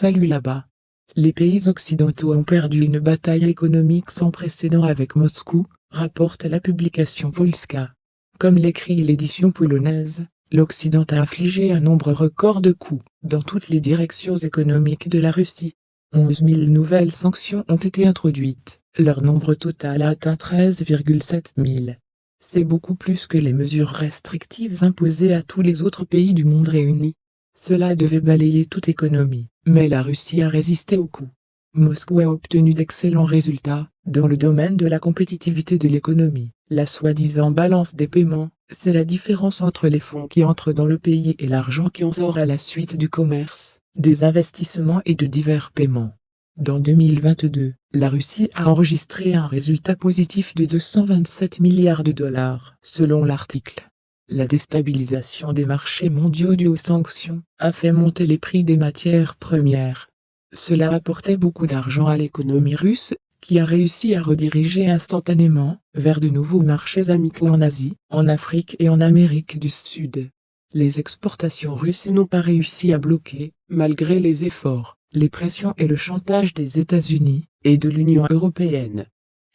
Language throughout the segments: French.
Salut là-bas. Les pays occidentaux ont perdu une bataille économique sans précédent avec Moscou, rapporte la publication Polska. Comme l'écrit l'édition polonaise, l'Occident a infligé un nombre record de coups dans toutes les directions économiques de la Russie. 11 000 nouvelles sanctions ont été introduites. Leur nombre total a atteint 13,7 000. C'est beaucoup plus que les mesures restrictives imposées à tous les autres pays du monde réunis. Cela devait balayer toute économie, mais la Russie a résisté aux coups. Moscou a obtenu d'excellents résultats dans le domaine de la compétitivité de l'économie. La soi-disant balance des paiements, c'est la différence entre les fonds qui entrent dans le pays et l'argent qui en sort à la suite du commerce, des investissements et de divers paiements. Dans 2022, la Russie a enregistré un résultat positif de 227 milliards de dollars, selon l'article. La déstabilisation des marchés mondiaux due aux sanctions a fait monter les prix des matières premières. Cela apportait beaucoup d'argent à l'économie russe, qui a réussi à rediriger instantanément vers de nouveaux marchés amicaux en Asie, en Afrique et en Amérique du Sud. Les exportations russes n'ont pas réussi à bloquer, malgré les efforts, les pressions et le chantage des États-Unis et de l'Union européenne.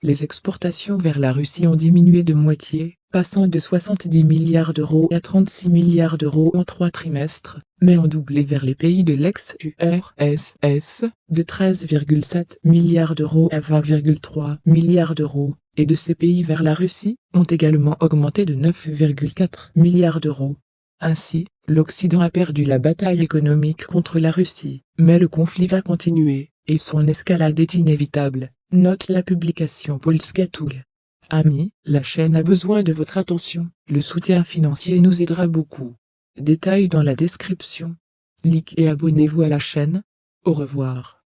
Les exportations vers la Russie ont diminué de moitié, passant de 70 milliards d'euros à 36 milliards d'euros en 3 trimestres, mais ont doublé vers les pays de l'ex-URSS, de 13,7 milliards d'euros à 20,3 milliards d'euros, et de ces pays vers la Russie, ont également augmenté de 9,4 milliards d'euros. Ainsi, l'Occident a perdu la bataille économique contre la Russie, mais le conflit va continuer, et son escalade est inévitable, note la publication Polska Tug. Amis, la chaîne a besoin de votre attention, le soutien financier nous aidera beaucoup. Détails dans la description. Likez et abonnez-vous à la chaîne. Au revoir.